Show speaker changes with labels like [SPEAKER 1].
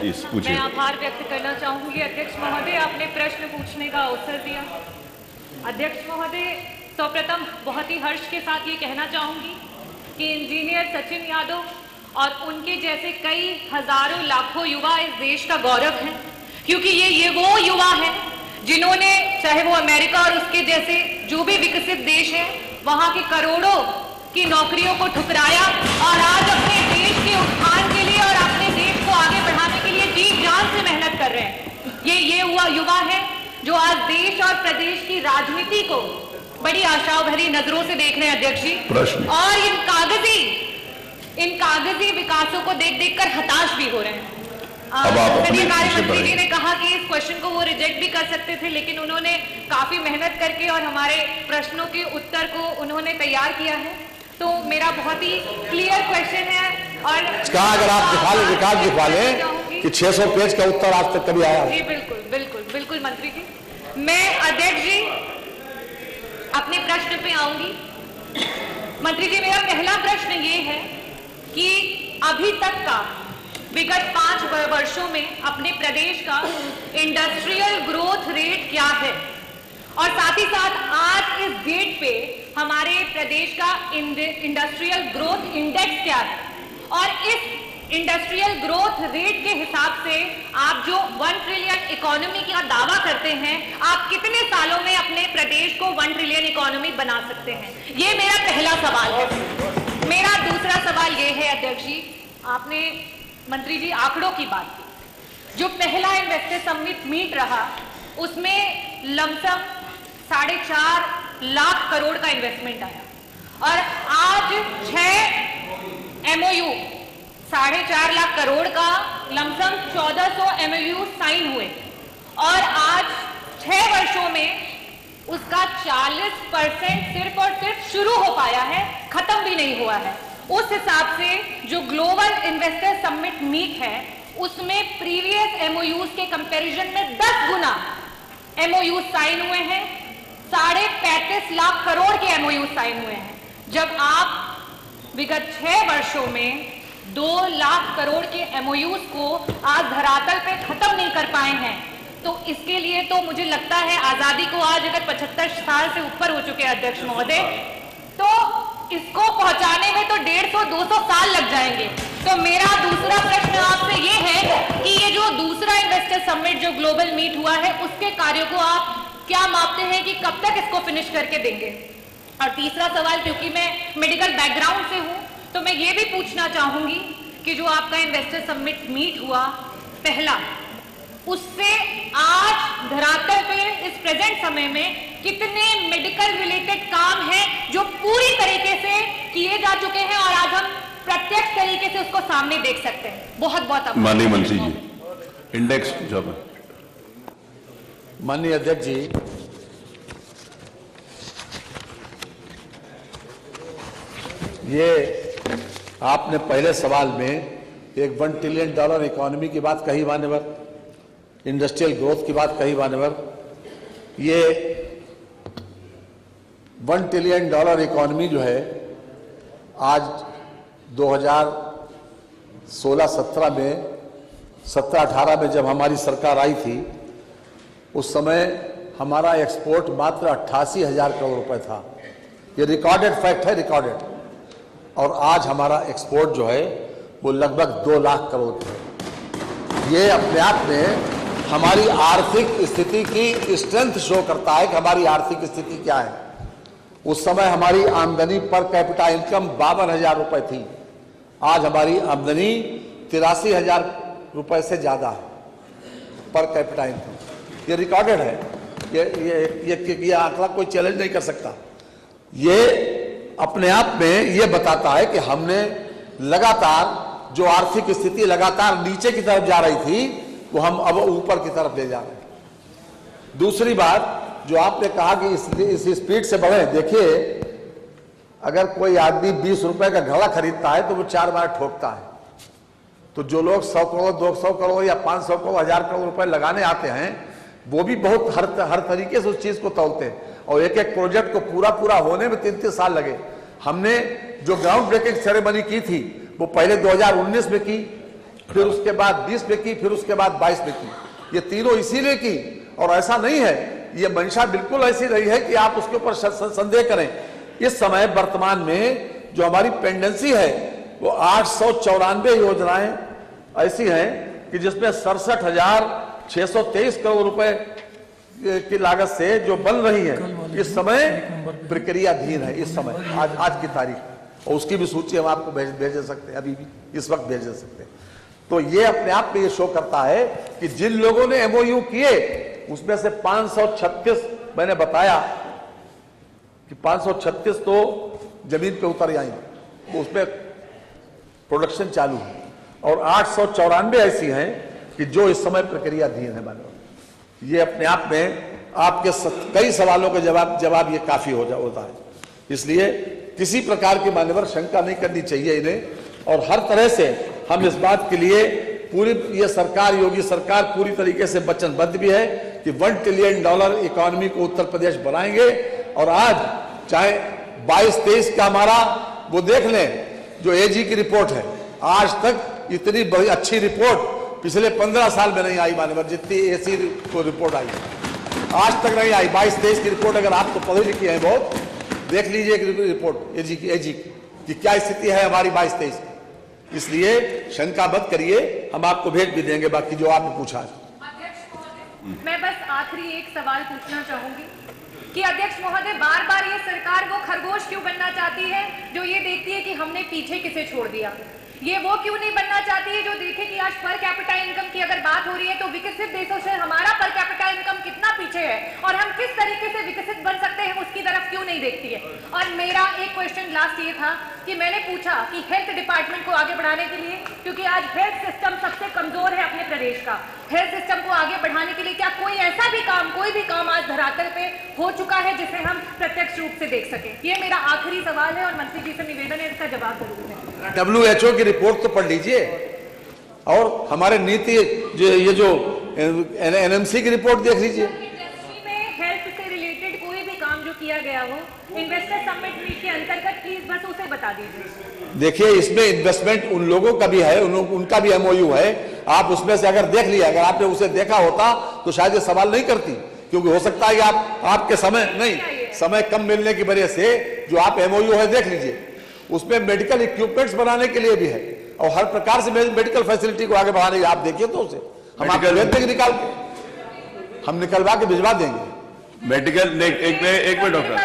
[SPEAKER 1] पूछिए।
[SPEAKER 2] मैं आभार व्यक्त करना चाहूंगी अध्यक्ष महोदय, आपने प्रश्न पूछने का अवसर दिया। अध्यक्ष महोदय, सर्वप्रथम बहुत ही हर्ष के साथ ये कहना चाहूंगी कि इंजीनियर सचिन यादव और उनके जैसे कई हजारों लाखों युवा इस देश का गौरव हैं, क्योंकि ये वो युवा हैं जिन्होंने, चाहे वो अमेरिका और उसके जैसे जो भी विकसित देश है, वहां की करोड़ों की नौकरियों को ठुकराया और आज अपने देश के उत्थान के लिए और अपने देश को आगे बढ़ाने के लिए जी जान से मेहनत कर रहे हैं। ये हुआ युवा है जो आज देश और प्रदेश की राजनीति को बड़ी आशाओं भरी नजरों से देख रहे हैं अध्यक्ष जी, और इन कागजी विकासों को देख देख कर हताश भी हो रहे हैं। संसदीय कार्य मंत्री जी ने कहा कि इस क्वेश्चन को वो रिजेक्ट भी कर सकते थे, लेकिन उन्होंने काफी मेहनत करके और हमारे प्रश्नों के उत्तर को उन्होंने तैयार किया है। तो मेरा बहुत ही क्लियर क्वेश्चन है, और
[SPEAKER 3] अगर आप दिखा लें कि 600 पेज का उत्तर आज तक कभी आया?
[SPEAKER 2] जी बिल्कुल बिल्कुल बिल्कुल मंत्री जी। मैं अध्यक्ष जी अपने प्रश्न पे आऊंगी। मंत्री जी, मेरा पहला प्रश्न ये है कि अभी तक का विगत 5 वर्षों में अपने प्रदेश का इंडस्ट्रियल ग्रोथ रेट क्या है, और साथ ही साथ आज इस डेट पे हमारे प्रदेश का इंडस्ट्रियल ग्रोथ इंडेक्स क्या है, और इस इंडस्ट्रियल ग्रोथ रेट के हिसाब से आप जो 1 ट्रिलियन इकोनॉमी का दावा करते हैं, आप कितने सालों में अपने प्रदेश को 1 ट्रिलियन इकोनॉमी बना सकते हैं? ये मेरा पहला सवाल है। मेरा दूसरा सवाल ये है अध्यक्ष जी, आपने मंत्री जी आंकड़ों की बात की। जो पहला इन्वेस्टर समिट मीट रहा उसमें लमसम 4.5 लाख करोड़ का इन्वेस्टमेंट आया, और आज 6 MOU 4.5 लाख करोड़ का लमसम 1400 MOU साइन हुए, और आज 6 वर्षों में उसका 40% सिर्फ और सिर्फ शुरू हो पाया है, खत्म भी नहीं हुआ है। उस हिसाब से जो ग्लोबल इन्वेस्टर समिट मीट है उसमें प्रीवियस MOUs के कंपैरिजन में 10 गुना MOUs साइन हुए हैं, 35.5 लाख करोड़ के MOUs साइन हुए हैं, जब आप विगत 6 वर्षों में 2 लाख करोड़ के MOUs को आज धरातल पे खत्म नहीं कर पाए हैं। तो इसके लिए तो मुझे लगता है आजादी को आज अगर 75 साल से ऊपर हो चुके हैं अध्यक्ष महोदय, तो इसको पहुंचाने में तो 150-200 साल लग जाएंगे। तो मेरा दूसरा प्रश्न आपसे ये है कि ये जो दूसरा इन्वेस्टर समिट जो ग्लोबल मीट हुआ है उसके कार्यों को आप क्या मापते हैं कि कब तक इसको फिनिश करके देंगे? और तीसरा सवाल, क्योंकि मैं मेडिकल बैकग्राउंड से हूं, तो मैं ये भी पूछना चाहूंगी कि जो आपका इन्वेस्टर समिट मीट हुआ पहला, उससे आज धरातल पे इस प्रेजेंट समय में कितने मेडिकल रिलेटेड काम हैं जो पूरी तरीके से किए जा चुके हैं और आज हम प्रत्यक्ष तरीके से उसको सामने देख सकते हैं? बहुत बहुत
[SPEAKER 1] माननीय मंत्री जी, इंडेक्स जो है।
[SPEAKER 3] माननीय अध्यक्ष जी, ये आपने पहले सवाल में एक $1 ट्रिलियन इकोनॉमी की बात कही मान्यवर, इंडस्ट्रियल ग्रोथ की बात कही मान्यवर। ये $1 ट्रिलियन इकोनॉमी जो है आज 2016-17 में 17-18 में जब हमारी सरकार आई थी, उस समय हमारा एक्सपोर्ट मात्र 88,000 करोड़ रुपए था। ये रिकॉर्डेड फैक्ट है, रिकॉर्डेड। और आज हमारा एक्सपोर्ट जो है वो लगभग 2 लाख करोड़ है। ये अपने आप में हमारी आर्थिक स्थिति की स्ट्रेंथ शो करता है कि हमारी आर्थिक स्थिति क्या है। उस समय हमारी आमदनी पर कैपिटा इनकम 52,000 रुपए थी, आज हमारी आमदनी 83,000 रुपए से ज्यादा है पर कैपिटा इनकम। ये रिकॉर्डेड है, ये आंकड़ा कोई चैलेंज नहीं कर सकता। ये अपने आप में ये बताता है कि हमने लगातार जो आर्थिक स्थिति लगातार नीचे की तरफ जा रही थी वो हम अब ऊपर की तरफ ले जा रहे हैं। दूसरी बात जो आपने कहा कि इस स्पीड से बढ़े, देखिए अगर कोई आदमी 20 रुपए का घड़ा खरीदता है तो वो 4 बार ठोकता है। तो जो लोग 100 करोड़ 200 करोड़ या 500 करोड़ 1000 करोड़ रुपए लगाने आते हैं वो भी बहुत हर तरीके से उस चीज को तोलते हैं, और एक एक प्रोजेक्ट को पूरा होने में 3-3 साल लगे। हमने जो ग्राउंड ब्रेकिंग सेरेमनी की थी वो पहले 2019 में की, फिर उसके बाद 20 में की, फिर उसके बाद 22 में की। ये तीनों इसीलिए की, और ऐसा नहीं है, ये मंशा बिल्कुल ऐसी रही है कि आप उसके ऊपर संदेह करें। इस समय वर्तमान में जो हमारी पेंडेंसी है वो 894 योजनाएं ऐसी हैं कि जिसमें 67,623 करोड़ रुपए की लागत से जो बन रही है, इस समय प्रक्रियाधीन है। इस समय आज की तारीख, और उसकी भी सूची हम आपको भेज सकते हैं, अभी भी इस वक्त भेज सकते हैं। तो ये अपने आप में ये शो करता है कि जिन लोगों ने एमओयू किए उसमें से 536, मैंने बताया कि 536 तो जमीन पे उतर आई, उसमें प्रोडक्शन चालू है, और 894 ऐसी हैं कि जो इस समय प्रक्रियाधीन है। मानव ये अपने आप में आपके कई सवालों के जवाब ये काफी होता है। इसलिए किसी प्रकार की मान्यवर शंका नहीं करनी चाहिए इन्हें, और हर तरह से हम इस बात के लिए पूरी ये सरकार, योगी सरकार पूरी तरीके से वचनबद्ध भी है कि $1 ट्रिलियन इकोनॉमी को उत्तर प्रदेश बनाएंगे। और आज चाहे 22-23 का हमारा वो देख लें, जो एजी की रिपोर्ट है, आज तक इतनी बड़ी अच्छी रिपोर्ट पिछले 15 साल में नहीं आई मान्यवर, जितनी एसी को रिपोर्ट आई आज तक नहीं आई। 22-23 की रिपोर्ट अगर आप तो पढ़े लिखे हैं बहुत, देख लीजिए रिपोर्ट एजी की कि क्या स्थिति है हमारी 22-23 की। इसलिए शंका मत करिए, हम आपको भेज भी देंगे बाकी जो आपने पूछा है।
[SPEAKER 2] मैं बस आखिरी एक सवाल पूछना चाहूंगी कि अध्यक्ष महोदय, बार बार ये सरकार वो खरगोश क्यों बनना चाहती है जो ये देखती है कि हमने पीछे किसे छोड़ दिया? ये वो क्यों नहीं बनना चाहती है जो देखे कि आज पर कैपिटा इनकम की अगर बात हो रही है तो विकसित देशों से हमारा पर कैपिटा इनकम कितना पीछे है और हम किस तरीके से विकसित बन सकते हैं, उसकी तरफ क्यों नहीं देखती है? और मेरा एक क्वेश्चन लास्ट ये था कि मैंने पूछा कि हेल्थ डिपार्टमेंट को आगे बढ़ाने के लिए, क्योंकि आज हेल्थ सिस्टम सबसे कमजोर है अपने प्रदेश का, हेल्थ सिस्टम को आगे बढ़ाने के लिए क्या कोई ऐसा भी काम, कोई भी काम आज धरातल पे हो चुका है जिसे हम प्रत्यक्ष रूप से देख सके? ये मेरा आखिरी सवाल है और मंत्री जी से निवेदन है इसका जवाब जरूर दें।
[SPEAKER 3] WHO की रिपोर्ट तो पढ़ लीजिए, और हमारे नीति जो NMC की रिपोर्ट देख लीजिए।
[SPEAKER 2] इंडस्ट्री में हेल्थ से रिलेटेड कोई भी काम जो किया गया हो इन्वेस्टर समिट मीट के अंतर्गत, प्लीज बस उसे बता दीजिए।
[SPEAKER 3] देखिए, इसमें इन्वेस्टमेंट उन लोगों का भी है, उनका भी MOU है। आप उसमें से अगर देख लिया, अगर आपने उसे देखा होता तो शायद ये सवाल नहीं करती, क्योंकि हो सकता है कि आपके समय कम मिलने की वजह से जो आप MOU है देख लीजिए। उसमें मेडिकल इक्विपमेंट्स बनाने के लिए भी है, और हर प्रकार से मेडिकल फैसिलिटी को आगे बढ़ाने के, आप देखिए तो उसे हम आपको निकाल के हम निकलवा के भिजवा देंगे।
[SPEAKER 1] मेडिकल एक मिनट डॉक्टर।